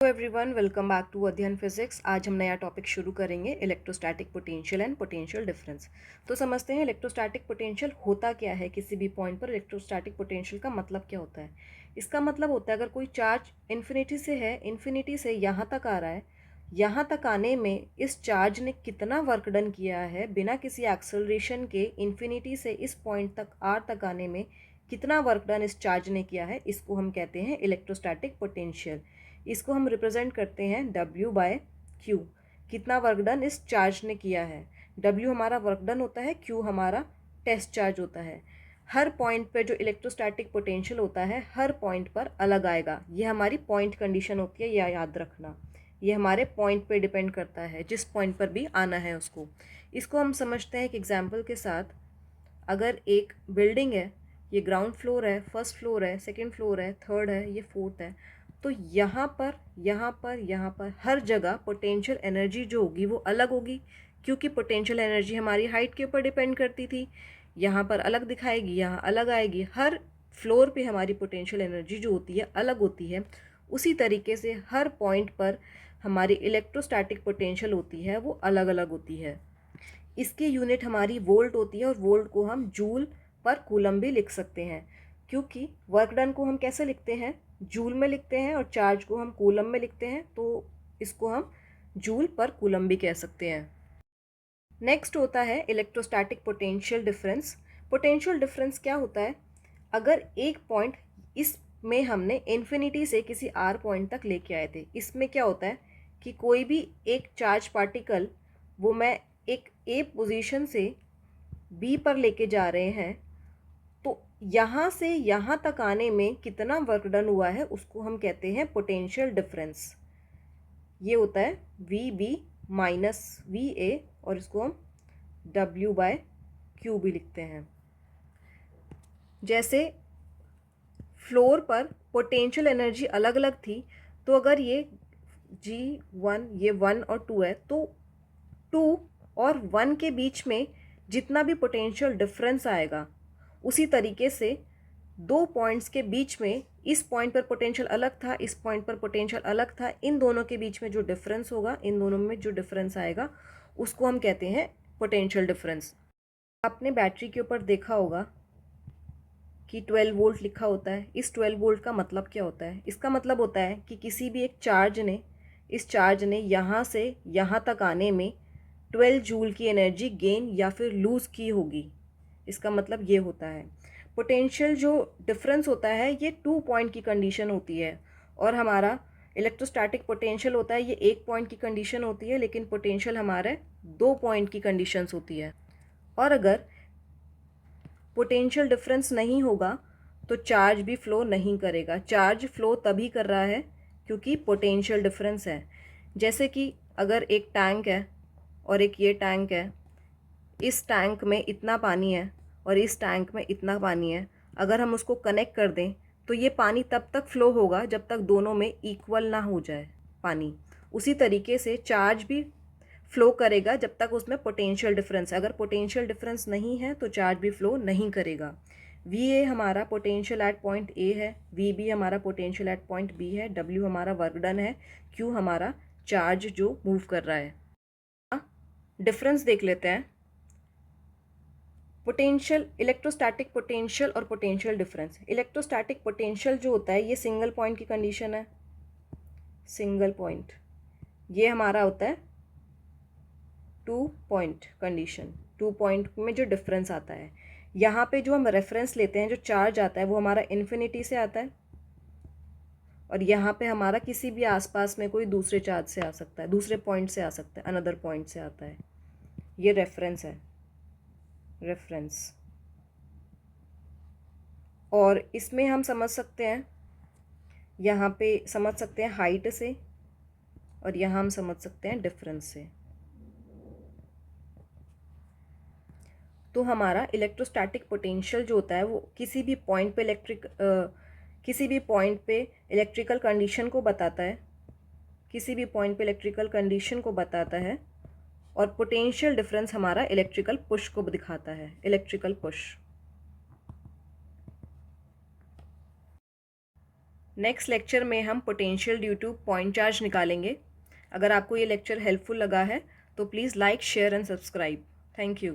Hello everyone, welcome back to Adhyayan physics. आज हम नया टॉपिक शुरू करेंगे, electrostatic potential and potential difference. तो समझते हैं इलेक्ट्रोस्टैटिक पोटेंशियल होता क्या है। किसी भी पॉइंट पर इलेक्ट्रोस्टैटिक पोटेंशियल का मतलब क्या होता है। इसका मतलब होता है अगर कोई चार्ज इन्फिनिटी से है, इन्फिनिटी से यहाँ तक आ रहा है, यहाँ तक आने में इस चार्ज ने कितना वर्क डन किया है बिना किसी एक्सेलरेशन के, इन्फिनिटी से इस पॉइंट तक आर तक आने में कितना वर्क डन इस चार्ज ने किया है, इसको हम कहते हैं इलेक्ट्रोस्टैटिक पोटेंशियल। इसको हम रिप्रेजेंट करते हैं W/Q। कितना वर्क डन इस चार्ज ने किया है। W हमारा वर्क डन होता है, Q हमारा टेस्ट चार्ज होता है। हर पॉइंट पे जो इलेक्ट्रोस्टैटिक पोटेंशियल होता है हर पॉइंट पर अलग आएगा। ये हमारी पॉइंट कंडीशन होती है, यह याद रखना। ये हमारे पॉइंट पे डिपेंड करता है, जिस पॉइंट पर भी आना है उसको। इसको हम समझते हैं एक एग्जाम्पल के साथ। अगर एक बिल्डिंग है, ये ग्राउंड फ्लोर है, फर्स्ट फ्लोर है, सेकेंड फ्लोर है, थर्ड है, ये फोर्थ है, तो यहाँ पर यहाँ पर यहाँ पर हर जगह पोटेंशियल एनर्जी जो होगी वो अलग होगी, क्योंकि पोटेंशियल एनर्जी हमारी हाइट के ऊपर डिपेंड करती थी। यहाँ पर अलग दिखाएगी, यहाँ अलग आएगी। हर फ्लोर पे हमारी पोटेंशियल एनर्जी जो होती है अलग होती है। उसी तरीके से हर पॉइंट पर हमारी इलेक्ट्रोस्टैटिक पोटेंशियल होती है वो अलग अलग होती है। इसकी यूनिट हमारी वोल्ट होती है और वोल्ट को हम जूल पर कूलम भी लिख सकते हैं, क्योंकि वर्क डन को हम कैसे लिखते हैं, जूल में लिखते हैं, और चार्ज को हम कूलम में लिखते हैं, तो इसको हम जूल पर कूलम भी कह सकते हैं। नेक्स्ट होता है electrostatic potential difference. Potential difference क्या होता है, अगर एक पॉइंट इसमें हमने इन्फिनिटी से किसी आर पॉइंट तक लेके आए थे, इसमें क्या होता है कि कोई भी एक चार्ज पार्टिकल वो मैं एक ए पोजीशन से बी पर लेके जा रहे हैं, तो यहाँ से यहाँ तक आने में कितना वर्क डन हुआ है उसको हम कहते हैं पोटेंशियल डिफरेंस। ये होता है VB-VA, और इसको हम W/Q भी लिखते हैं। जैसे फ्लोर पर पोटेंशियल एनर्जी अलग अलग थी, तो अगर ये G1, ये 1 और 2 है, तो 2 और 1 के बीच में जितना भी पोटेंशियल डिफरेंस आएगा, उसी तरीके से दो पॉइंट्स के बीच में, इस पॉइंट पर पोटेंशियल अलग था, इस पॉइंट पर पोटेंशियल अलग था, इन दोनों के बीच में जो डिफरेंस होगा, इन दोनों में जो डिफरेंस आएगा उसको हम कहते हैं पोटेंशियल डिफरेंस। आपने बैटरी के ऊपर देखा होगा कि 12 वोल्ट लिखा होता है। इस 12 वोल्ट का मतलब क्या होता है, इसका मतलब होता है कि किसी भी एक चार्ज ने, इस चार्ज ने यहाँ से यहाँ तक आने में 12 जूल की एनर्जी गेन या फिर लूज़ की होगी। इसका मतलब ये होता है। पोटेंशियल जो डिफरेंस होता है ये 2 पॉइंट की कंडीशन होती है, और हमारा इलेक्ट्रोस्टैटिक पोटेंशियल होता है ये 1 पॉइंट की कंडीशन होती है, लेकिन पोटेंशियल हमारे 2 पॉइंट की कंडीशंस होती है। और अगर पोटेंशियल डिफरेंस नहीं होगा तो चार्ज भी फ्लो नहीं करेगा। चार्ज फ्लो तभी कर रहा है क्योंकि पोटेंशियल डिफरेंस है। जैसे कि अगर एक टैंक है और एक ये टैंक है, इस टैंक में इतना पानी है और इस टैंक में इतना पानी है, अगर हम उसको कनेक्ट कर दें तो ये पानी तब तक फ्लो होगा जब तक दोनों में इक्वल ना हो जाए पानी। उसी तरीके से चार्ज भी फ्लो करेगा जब तक उसमें पोटेंशियल डिफरेंस है। अगर पोटेंशियल डिफरेंस नहीं है तो चार्ज भी फ्लो नहीं करेगा। VA हमारा पोटेंशियल एट पॉइंट A है, VB हमारा पोटेंशियल एट पॉइंट B है, W हमारा वर्क डन है, Q हमारा चार्ज जो मूव कर रहा है। डिफरेंस देख लेते हैं, पोटेंशियल, इलेक्ट्रोस्टैटिक पोटेंशियल और पोटेंशियल डिफरेंस। इलेक्ट्रोस्टैटिक पोटेंशियल जो होता है ये सिंगल पॉइंट की कंडीशन है, सिंगल पॉइंट। ये हमारा होता है 2 पॉइंट कंडीशन। 2 पॉइंट में जो डिफरेंस आता है, यहाँ पे जो हम रेफरेंस लेते हैं, जो चार्ज आता है वो हमारा इन्फिनिटी से आता है, और यहाँ पे हमारा किसी भी आसपास में कोई दूसरे चार्ज से आ सकता है, दूसरे पॉइंट से आ सकता है, अनदर पॉइंट से आता है। ये रेफरेंस है, रेफरेंस। और इसमें हम समझ सकते हैं, यहाँ पे समझ सकते हैं हाइट से, और यहाँ हम समझ सकते हैं डिफरेंस से। तो हमारा इलेक्ट्रोस्टैटिक पोटेंशियल जो होता है वो किसी भी पॉइंट पे किसी भी पॉइंट पे इलेक्ट्रिकल कंडीशन को बताता है, किसी भी पॉइंट पे इलेक्ट्रिकल कंडीशन को बताता है, और पोटेंशियल डिफरेंस हमारा इलेक्ट्रिकल पुश को दिखाता है, इलेक्ट्रिकल पुश। नेक्स्ट लेक्चर में हम potential due two point charge निकालेंगे। अगर आपको ये लेक्चर हेल्पफुल लगा है तो please like, share and subscribe. Thank you.